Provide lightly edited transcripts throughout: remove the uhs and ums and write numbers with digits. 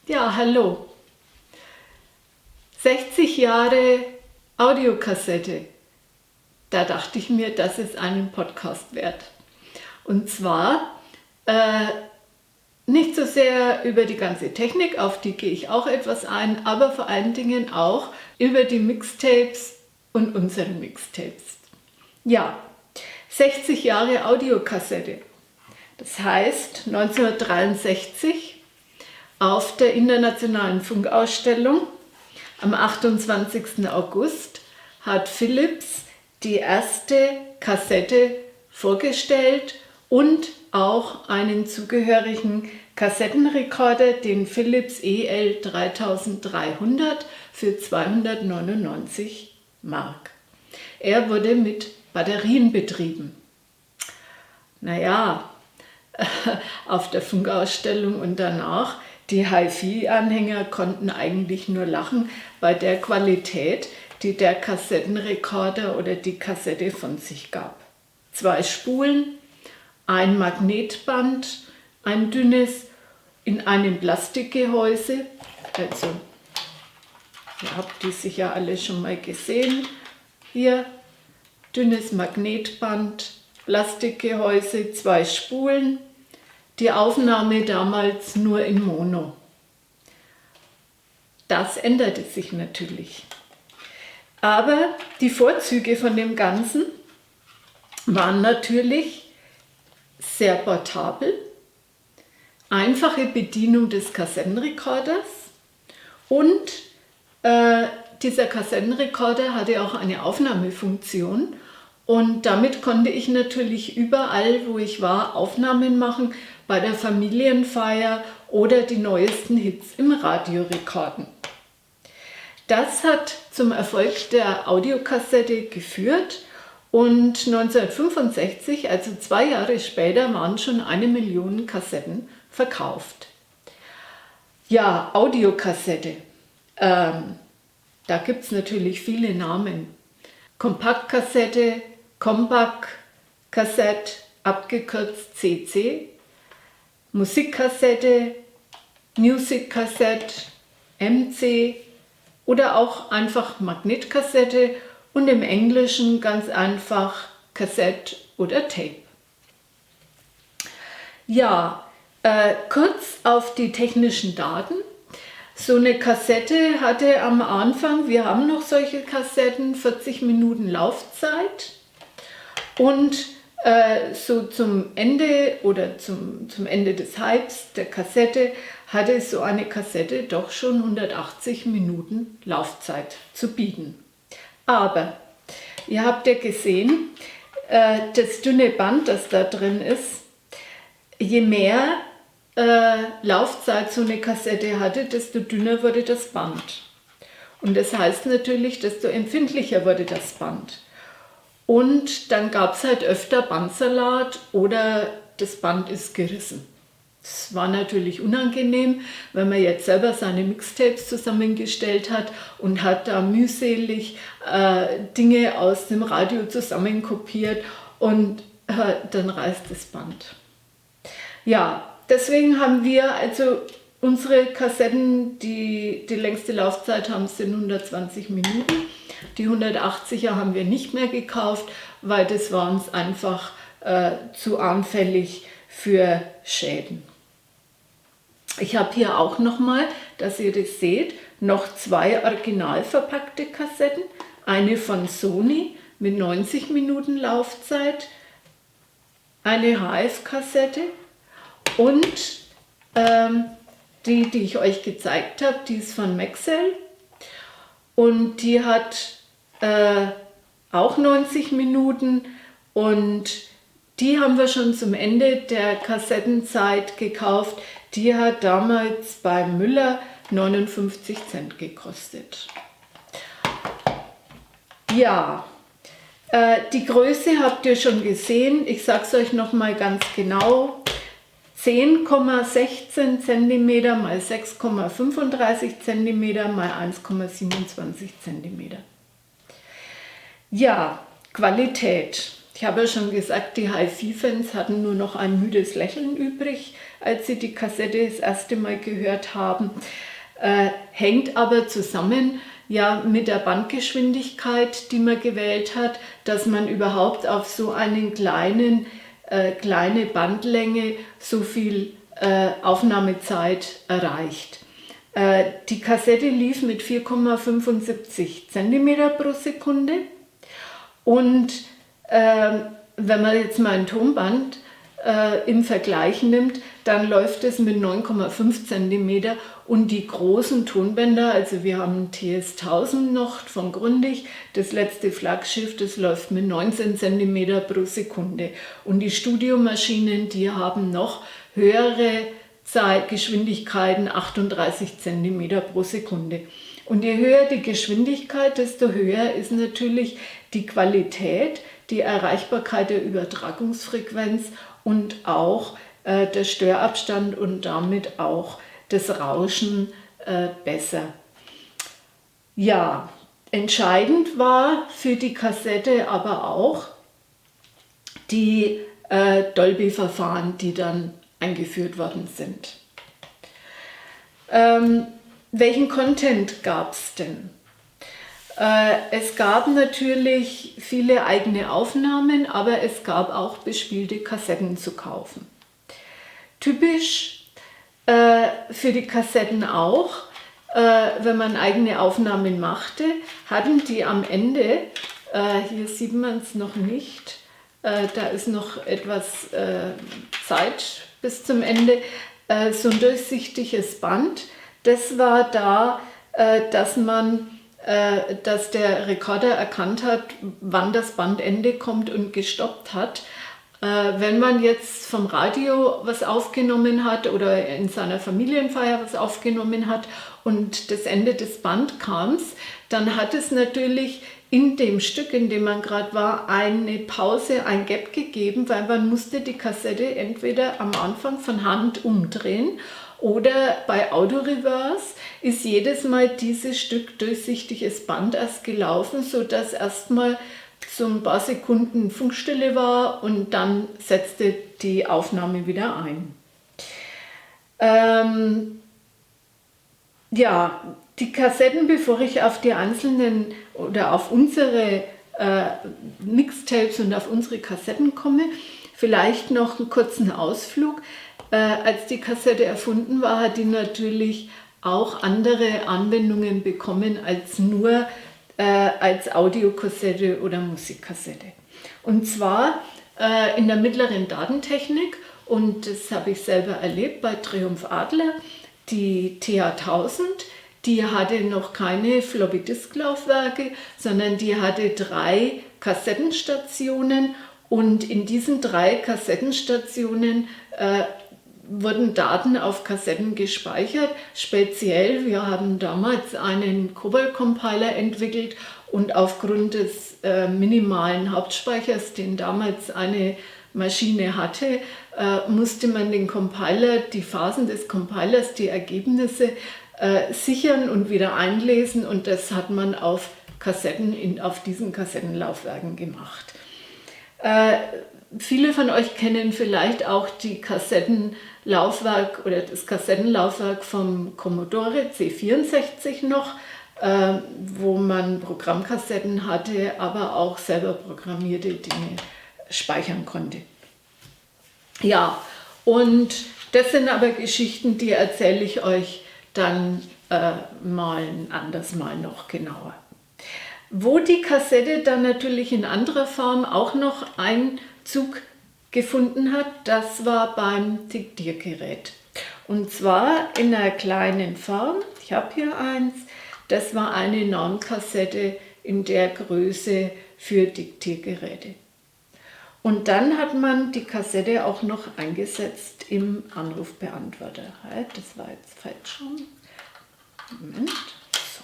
Ja, hallo. 60 Jahre Audiokassette. Da dachte ich mir, das ist einen Podcast wert. Und zwar nicht so sehr über die ganze Technik, auf die gehe ich auch etwas ein, aber vor allen Dingen auch über die Mixtapes und unsere Mixtapes. Ja, 60 Jahre Audiokassette. Das heißt, 1963 auf der Internationalen Funkausstellung am 28. August hat Philips die erste Kassette vorgestellt und auch einen zugehörigen Kassettenrekorder, den Philips EL 3300 für 299 Mark. Er wurde mit Batterien betrieben. Naja, auf der Funkausstellung und danach, die HiFi-Anhänger konnten eigentlich nur lachen bei der Qualität, die der Kassettenrekorder oder die Kassette von sich gab. 2 Spulen, ein Magnetband, ein dünnes in einem Plastikgehäuse, also ihr habt die sicher alle schon mal gesehen, hier dünnes Magnetband, Plastikgehäuse, 2 Spulen, die Aufnahme damals nur in Mono. Das änderte sich natürlich. Aber die Vorzüge von dem Ganzen waren natürlich sehr portabel, einfache Bedienung des Kassettenrekorders und dieser Kassettenrekorder hatte auch eine Aufnahmefunktion und damit konnte ich natürlich überall, wo ich war, Aufnahmen machen, bei der Familienfeier oder die neuesten Hits im Radio rekorden. Das hat zum Erfolg der Audiokassette geführt und 1965, also 2 Jahre später, waren schon 1 Million Kassetten verkauft. Ja, Audiokassette. Da gibt es natürlich viele Namen. Kompaktkassette, Compact Cassette, abgekürzt CC, Musikkassette, Music Cassette, MC oder auch einfach Magnetkassette und im Englischen ganz einfach Cassette oder Tape. Ja, kurz auf die technischen Daten. So eine Kassette hatte am Anfang, wir haben noch solche Kassetten, 40 Minuten Laufzeit und so zum Ende oder zum Ende des Hypes der Kassette hatte so eine Kassette doch schon 180 Minuten Laufzeit zu bieten. Aber ihr habt ja gesehen, das dünne Band, das da drin ist, je mehr Laufzeit so eine Kassette hatte, desto dünner wurde das Band. Und das heißt natürlich, desto empfindlicher wurde das Band. Und dann gab es halt öfter Bandsalat oder das Band ist gerissen. Das war natürlich unangenehm, wenn man jetzt selber seine Mixtapes zusammengestellt hat und hat da mühselig Dinge aus dem Radio zusammenkopiert und dann reißt das Band. Ja, deswegen haben wir also unsere Kassetten, die längste Laufzeit haben, sind 120 Minuten. Die 180er haben wir nicht mehr gekauft, weil das war uns einfach zu anfällig für Schäden. Ich habe hier auch nochmal, dass ihr das seht, noch 2 original verpackte Kassetten. Eine von Sony mit 90 Minuten Laufzeit, eine HF-Kassette und die ich euch gezeigt habe, die ist von Maxell und die hat auch 90 Minuten und die haben wir schon zum Ende der Kassettenzeit gekauft. Die hat damals bei Müller 59 Cent gekostet. Ja, die Größe habt ihr schon gesehen. Ich sage es euch nochmal ganz genau. 10,16 cm mal 6,35 cm mal 1,27 cm. Ja, Qualität. Ich habe ja schon gesagt, die HiFi-Fans hatten nur noch ein müdes Lächeln übrig, als sie die Kassette das erste Mal gehört haben. Hängt aber zusammen ja mit der Bandgeschwindigkeit, die man gewählt hat, dass man überhaupt auf so einen kleine Bandlänge so viel Aufnahmezeit erreicht. Die Kassette lief mit 4,75 cm pro Sekunde und wenn man jetzt mal ein Tonband im Vergleich nimmt, dann läuft es mit 9,5 cm und die großen Tonbänder, also wir haben TS-1000 noch von Grundig, das letzte Flaggschiff, das läuft mit 19 cm pro Sekunde und die Studiomaschinen, die haben noch höhere Geschwindigkeiten, 38 cm pro Sekunde. Und je höher die Geschwindigkeit, desto höher ist natürlich die Qualität, die Erreichbarkeit der Übertragungsfrequenz und auch der Störabstand und damit auch das Rauschen besser. Ja, entscheidend war für die Kassette aber auch die Dolby-Verfahren, die dann eingeführt worden sind. Welchen Content gab es denn? Es gab natürlich viele eigene Aufnahmen, aber es gab auch bespielte Kassetten zu kaufen. Typisch für die Kassetten auch, wenn man eigene Aufnahmen machte, hatten die am Ende, hier sieht man es noch nicht, da ist noch etwas Zeit bis zum Ende, so ein durchsichtiges Band. Das war da, dass der Rekorder erkannt hat, wann das Bandende kommt und gestoppt hat. Wenn man jetzt vom Radio was aufgenommen hat oder in seiner Familienfeier was aufgenommen hat und das Ende des Bandkams, dann hat es natürlich in dem Stück, in dem man gerade war, eine Pause, ein Gap gegeben, weil man musste die Kassette entweder am Anfang von Hand umdrehen oder bei Auto-Reverse ist jedes Mal dieses Stück durchsichtiges Band erst gelaufen, sodass erstmal so ein paar Sekunden Funkstille war und dann setzte die Aufnahme wieder ein. Ja, die Kassetten, bevor ich auf die einzelnen oder auf unsere Mixtapes und auf unsere Kassetten komme, vielleicht noch einen kurzen Ausflug. Als die Kassette erfunden war, hat die natürlich auch andere Anwendungen bekommen als nur als Audiokassette oder Musikkassette. Und zwar in der mittleren Datentechnik, und das habe ich selber erlebt bei Triumph Adler, die TH-1000, die hatte noch keine Floppy-Disk-Laufwerke, sondern die hatte 3 Kassettenstationen und in diesen 3 Kassettenstationen wurden Daten auf Kassetten gespeichert. Speziell, wir haben damals einen COBOL-Compiler entwickelt und aufgrund des minimalen Hauptspeichers, den damals eine Maschine hatte, musste man den Compiler, die Phasen des Compilers, die Ergebnisse sichern und wieder einlesen und das hat man auf Kassetten, auf diesen Kassettenlaufwerken gemacht. Viele von euch kennen vielleicht auch die Kassettenlaufwerk oder das Kassettenlaufwerk vom Commodore C64 noch, wo man Programmkassetten hatte, aber auch selber programmierte Dinge speichern konnte. Ja, und das sind aber Geschichten, die erzähle ich euch dann mal ein anderes Mal noch genauer. Wo die Kassette dann natürlich in anderer Form auch noch Einzug gefunden hat, das war beim Diktiergerät. Und zwar in einer kleinen Form, ich habe hier eins, das war eine Normkassette in der Größe für Diktiergeräte. Und dann hat man die Kassette auch noch eingesetzt im Anrufbeantworter. Halt, das war jetzt falsch schon. Moment. So.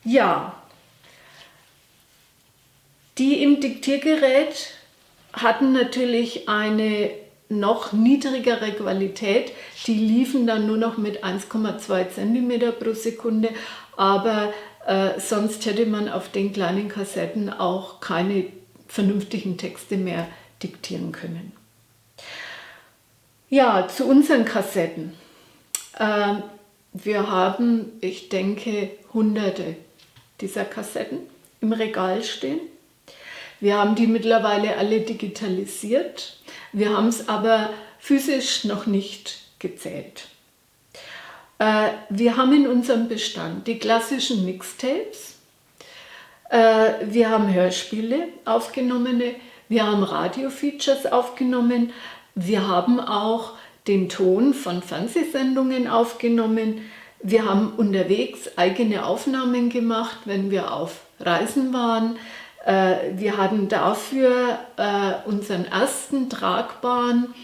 Ja, die im Diktiergerät hatten natürlich eine noch niedrigere Qualität. Die liefen dann nur noch mit 1,2 cm pro Sekunde, aber sonst hätte man auf den kleinen Kassetten auch keine vernünftigen Texte mehr diktieren können. Ja, zu unseren Kassetten. Wir haben, ich denke, Hunderte dieser Kassetten im Regal stehen. Wir haben die mittlerweile alle digitalisiert. Wir haben es aber physisch noch nicht gezählt. Wir haben in unserem Bestand die klassischen Mixtapes. Wir haben Hörspiele aufgenommene. Wir haben Radio-Features aufgenommen. Wir haben auch den Ton von Fernsehsendungen aufgenommen. Wir haben unterwegs eigene Aufnahmen gemacht, wenn wir auf Reisen waren. Wir hatten dafür unseren ersten tragbaren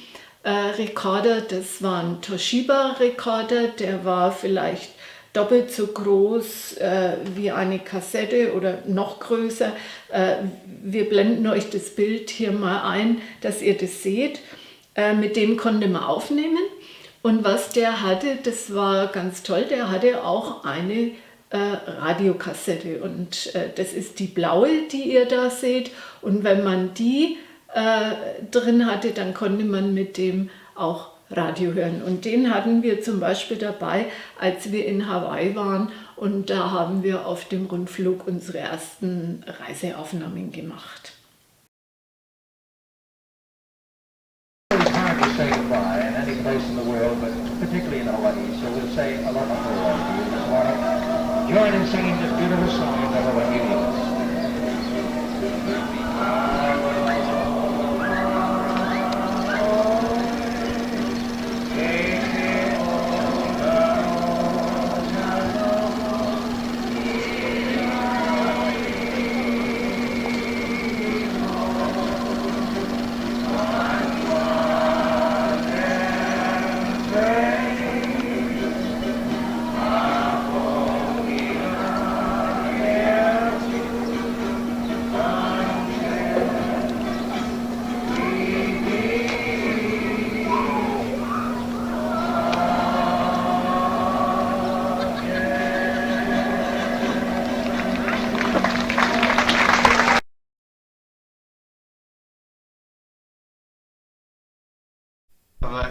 Rekorder, das war ein Toshiba-Rekorder, der war vielleicht doppelt so groß wie eine Kassette oder noch größer. Wir blenden euch das Bild hier mal ein, dass ihr das seht. Mit dem konnte man aufnehmen. Und was der hatte, das war ganz toll, der hatte auch eine Radiokassette. Und das ist die blaue, die ihr da seht. Und wenn man die drin hatte, dann konnte man mit dem auch Radio hören. Und den hatten wir zum Beispiel dabei, als wir in Hawaii waren. Und da haben wir auf dem Rundflug unsere ersten Reiseaufnahmen gemacht. Say goodbye in any place in the world, but particularly in Hawaii. So we'll say aloha to you this morning. Join in singing this beautiful song of Hawaii.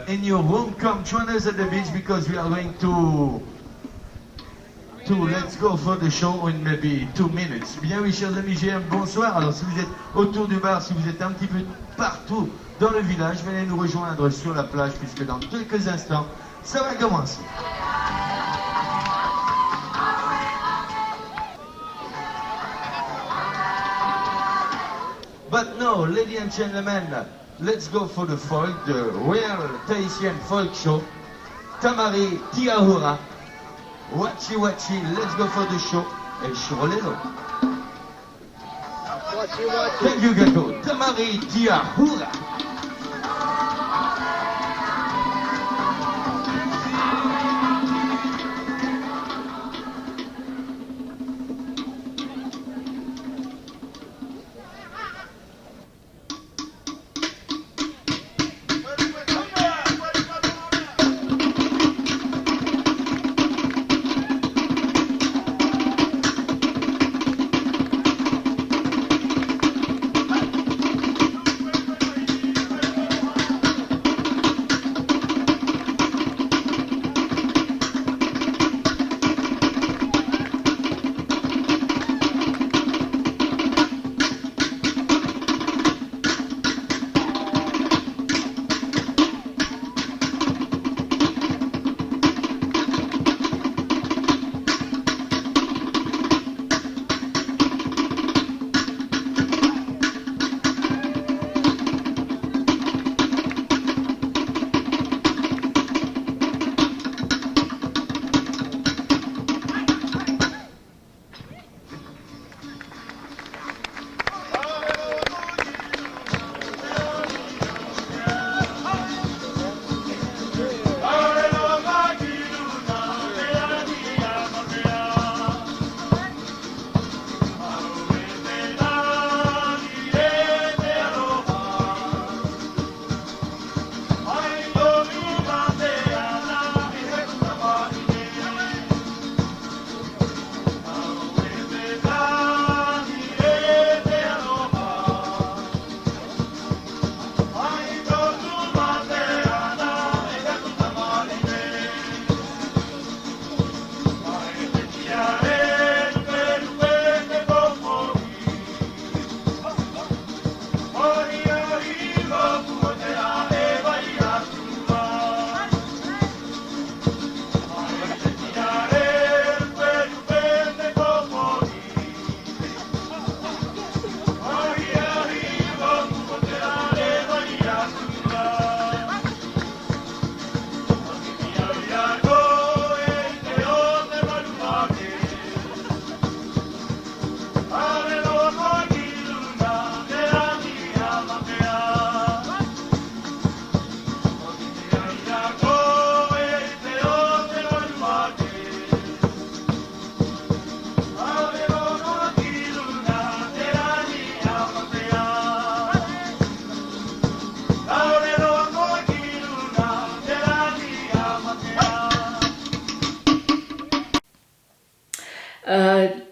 In your room, come join us at the beach because we are going to let's go for the show in maybe 2 minutes. Bien oui, chers amis GM, bonsoir. Alors si vous êtes autour du bar, si vous êtes un petit peu partout dans le village, venez nous rejoindre sur la plage puisque dans quelques instants, ça va commencer. But no, ladies and gentlemen, let's go for the folk, the real Tahitian folk show. Tamari Tiahura, Wachi Wachi, let's go for the show. El Chorolelo. Thank you, Gato. Tamari Tiahura.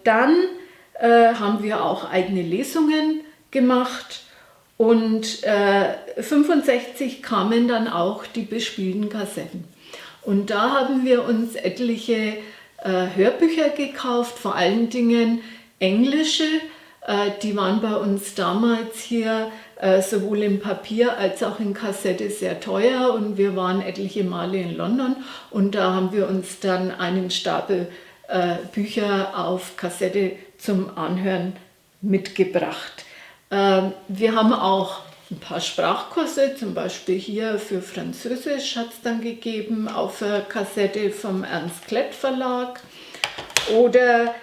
Dann haben wir auch eigene Lesungen gemacht und 1965 kamen dann auch die bespielten Kassetten. Und da haben wir uns etliche Hörbücher gekauft, vor allen Dingen englische. Die waren bei uns damals hier sowohl in Papier als auch in Kassette sehr teuer und wir waren etliche Male in London und da haben wir uns dann einen Stapel Bücher auf Kassette zum Anhören mitgebracht. Wir haben auch ein paar Sprachkurse, zum Beispiel hier für Französisch hat es dann gegeben auf Kassette vom Ernst Klett Verlag. Oder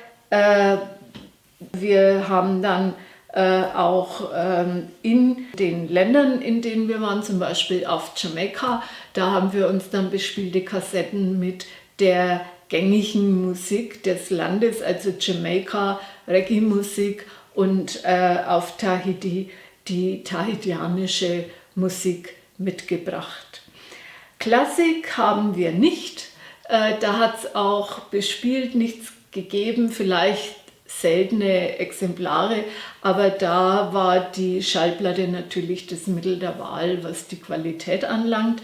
wir haben dann auch in den Ländern, in denen wir waren, zum Beispiel auf Jamaika, da haben wir uns dann bespielte Kassetten mit der gängigen Musik des Landes, also Jamaika, Reggae-Musik und auf Tahiti die tahitianische Musik mitgebracht. Klassik haben wir nicht, da hat es auch bespielt nichts gegeben, vielleicht seltene Exemplare, aber da war die Schallplatte natürlich das Mittel der Wahl, was die Qualität anlangt.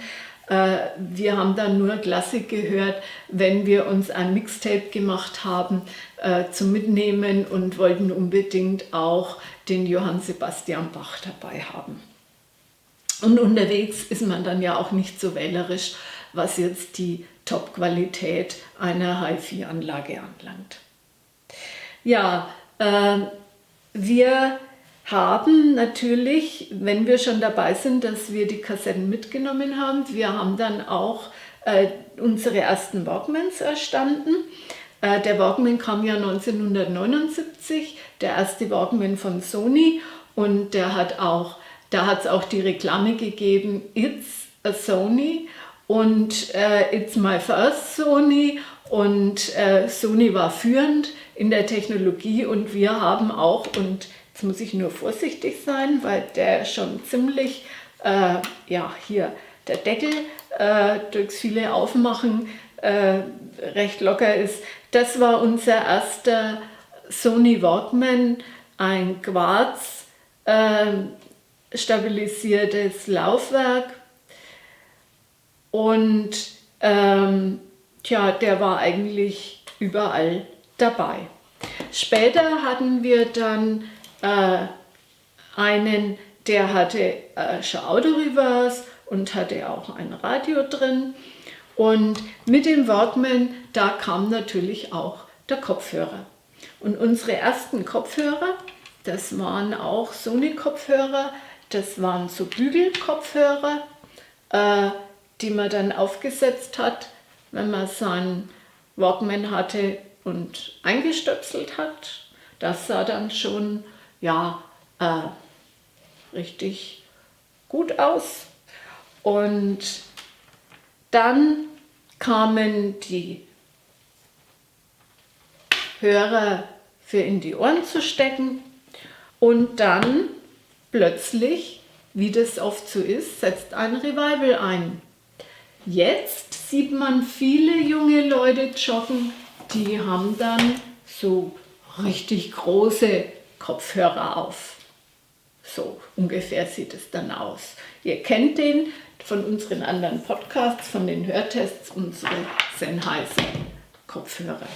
Wir haben dann nur Klassik gehört, wenn wir uns ein Mixtape gemacht haben zum Mitnehmen und wollten unbedingt auch den Johann Sebastian Bach dabei haben. Und unterwegs ist man dann ja auch nicht so wählerisch, was jetzt die Top-Qualität einer HiFi-Anlage anlangt. Ja, wir haben natürlich, wenn wir schon dabei sind, dass wir die Kassetten mitgenommen haben, wir haben dann auch unsere ersten Walkmans erstanden. Der Walkman kam ja 1979, der erste Walkman von Sony und da hat es auch die Reklame gegeben, It's a Sony und It's my first Sony und Sony war führend in der Technologie und wir haben auch, und jetzt muss ich nur vorsichtig sein, weil der schon ziemlich, hier der Deckel durchs viele Aufmachen recht locker ist. Das war unser erster Sony Walkman, ein Quarz stabilisiertes Laufwerk und der war eigentlich überall dabei. Später hatten wir dann einen, der hatte schon Auto-Reverse und hatte auch ein Radio drin. Und mit dem Walkman, da kam natürlich auch der Kopfhörer. Und unsere ersten Kopfhörer, das waren auch Sony-Kopfhörer, das waren so Bügelkopfhörer, die man dann aufgesetzt hat, wenn man seinen Walkman hatte und eingestöpselt hat. Das sah dann schon richtig gut aus. Und dann kamen die Hörer für in die Ohren zu stecken und dann plötzlich, wie das oft so ist, setzt ein Revival ein. Jetzt sieht man viele junge Leute joggen, die haben dann so richtig große Kopfhörer auf. So ungefähr sieht es dann aus. Ihr kennt den von unseren anderen Podcasts, von den Hörtests, unsere Sennheiser-Kopfhörer.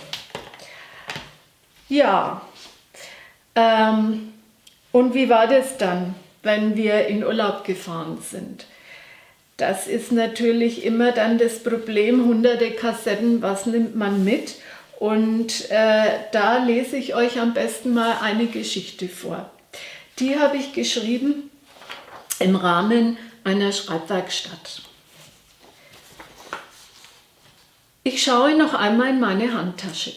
Ja, und wie war das dann, wenn wir in Urlaub gefahren sind? Das ist natürlich immer dann das Problem, hunderte Kassetten, was nimmt man mit? Und da lese ich euch am besten mal eine Geschichte vor. Die habe ich geschrieben im Rahmen einer Schreibwerkstatt. Ich schaue noch einmal in meine Handtasche,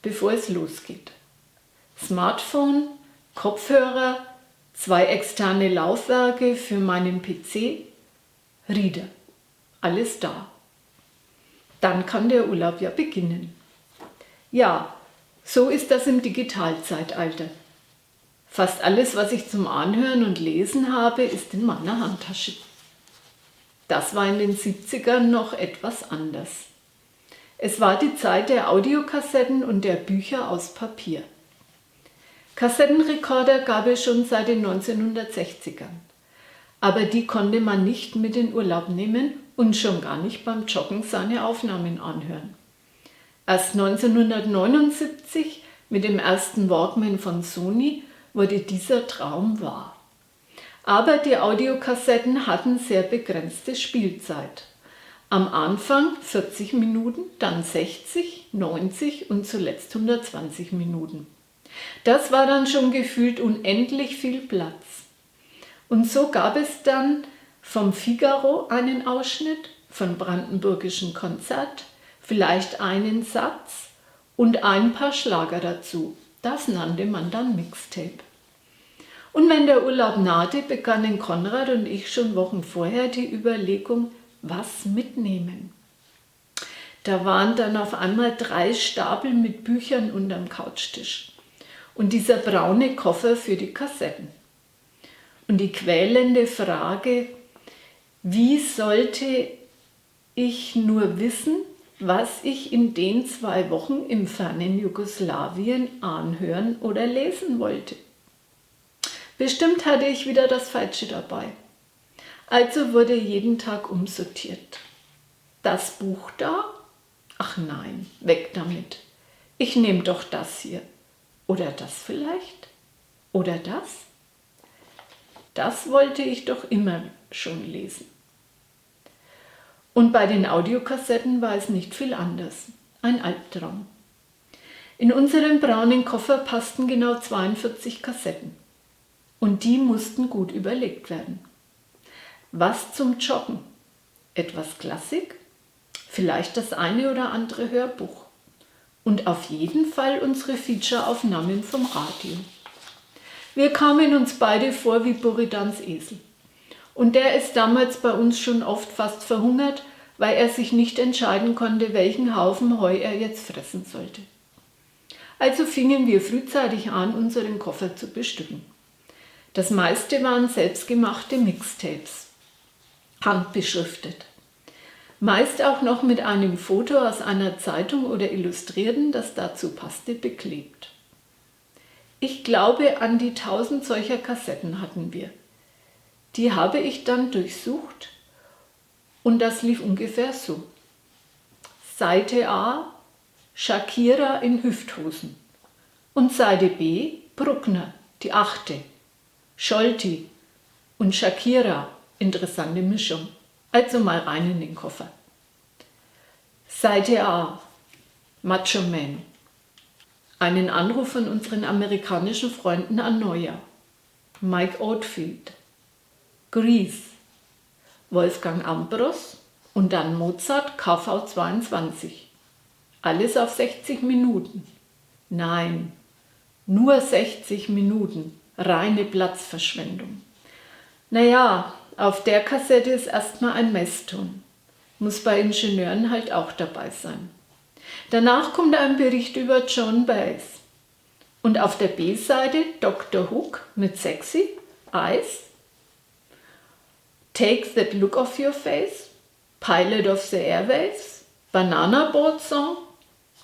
bevor es losgeht. Smartphone, Kopfhörer, 2 externe Laufwerke für meinen PC, Reader, alles da. Dann kann der Urlaub ja beginnen. Ja, so ist das im Digitalzeitalter. Fast alles, was ich zum Anhören und Lesen habe, ist in meiner Handtasche. Das war in den 70ern noch etwas anders. Es war die Zeit der Audiokassetten und der Bücher aus Papier. Kassettenrekorder gab es schon seit den 1960ern. Aber die konnte man nicht mit in Urlaub nehmen und schon gar nicht beim Joggen seine Aufnahmen anhören. Erst 1979 mit dem ersten Walkman von Sony wurde dieser Traum wahr. Aber die Audiokassetten hatten sehr begrenzte Spielzeit. Am Anfang 40 Minuten, dann 60, 90 und zuletzt 120 Minuten. Das war dann schon gefühlt unendlich viel Platz. Und so gab es dann vom Figaro einen Ausschnitt, vom Brandenburgischen Konzert, vielleicht einen Satz und ein paar Schlager dazu. Das nannte man dann Mixtape. Und wenn der Urlaub nahte, begannen Konrad und ich schon Wochen vorher die Überlegung, was mitnehmen. Da waren dann auf einmal 3 Stapel mit Büchern unterm Couchtisch und dieser braune Koffer für die Kassetten. Und die quälende Frage, wie sollte ich nur wissen, was ich in den 2 Wochen im fernen Jugoslawien anhören oder lesen wollte. Bestimmt hatte ich wieder das Falsche dabei. Also wurde jeden Tag umsortiert. Das Buch da? Ach nein, weg damit. Ich nehme doch das hier. Oder das vielleicht? Oder das? Das wollte ich doch immer schon lesen. Und bei den Audiokassetten war es nicht viel anders. Ein Albtraum. In unseren braunen Koffer passten genau 42 Kassetten. Und die mussten gut überlegt werden. Was zum Joggen? Etwas Klassik? Vielleicht das eine oder andere Hörbuch. Und auf jeden Fall unsere Feature-Aufnahmen vom Radio. Wir kamen uns beide vor wie Buridans Esel. Und der ist damals bei uns schon oft fast verhungert, weil er sich nicht entscheiden konnte, welchen Haufen Heu er jetzt fressen sollte. Also fingen wir frühzeitig an, unseren Koffer zu bestücken. Das meiste waren selbstgemachte Mixtapes, handbeschriftet. Meist auch noch mit einem Foto aus einer Zeitung oder Illustrierten, das dazu passte, beklebt. Ich glaube, an die 1000 solcher Kassetten hatten wir. Die habe ich dann durchsucht und das lief ungefähr so. Seite A, Shakira in Hüfthosen. Und Seite B, Bruckner, die 8. Scholti und Shakira, interessante Mischung. Also mal rein in den Koffer. Seite A, Macho Man. Einen Anruf von unseren amerikanischen Freunden an Neujahr. Mike Oldfield. Grease. Wolfgang Ambros und dann Mozart KV 22. Alles auf 60 Minuten. Nein, nur 60 Minuten. Reine Platzverschwendung. Naja, auf der Kassette ist erstmal ein Messton. Muss bei Ingenieuren halt auch dabei sein. Danach kommt ein Bericht über Joan Baez. Und auf der B-Seite Dr. Hook mit Sexy, Eyes, Take That Look Off Your Face, Pilot of the Airwaves, Banana Boat Song.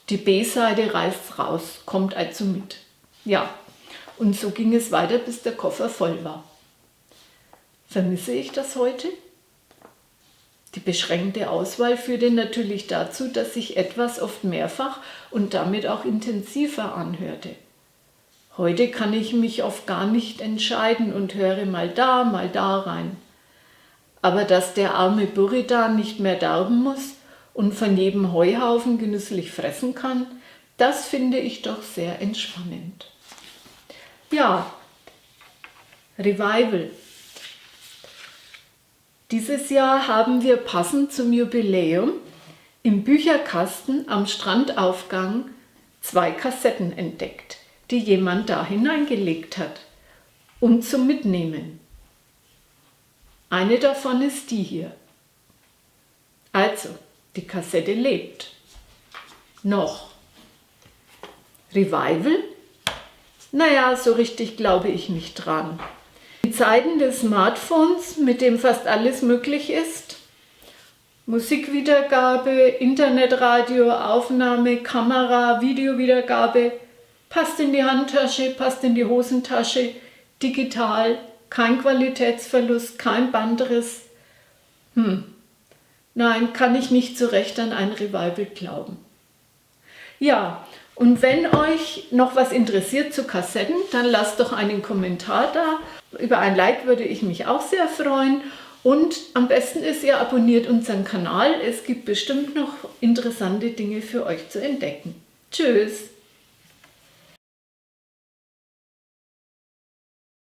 Die B-Seite reißt raus, kommt also mit. Ja, und so ging es weiter, bis der Koffer voll war. Vermisse ich das heute? Die beschränkte Auswahl führte natürlich dazu, dass ich etwas oft mehrfach und damit auch intensiver anhörte. Heute kann ich mich oft gar nicht entscheiden und höre mal da rein. Aber dass der arme Buridan nicht mehr darben muss und von jedem Heuhaufen genüsslich fressen kann, das finde ich doch sehr entspannend. Ja, Revival. Dieses Jahr haben wir passend zum Jubiläum im Bücherkasten am Strandaufgang 2 Kassetten entdeckt, die jemand da hineingelegt hat und zum Mitnehmen. Eine davon ist die hier. Also, die Kassette lebt. Noch. Revival? Naja, so richtig glaube ich nicht dran. In Zeiten des Smartphones, mit dem fast alles möglich ist, Musikwiedergabe, Internetradio, Aufnahme, Kamera, Videowiedergabe, Passt in die Handtasche, passt in die Hosentasche, digital, kein Qualitätsverlust, kein Bandriss. Nein, kann ich nicht so recht an ein Revival glauben. Ja, und wenn euch noch was interessiert zu Kassetten, dann lasst doch einen Kommentar da. Über ein Like würde ich mich auch sehr freuen. Und am besten ist, ihr abonniert unseren Kanal. Es gibt bestimmt noch interessante Dinge für euch zu entdecken. Tschüss!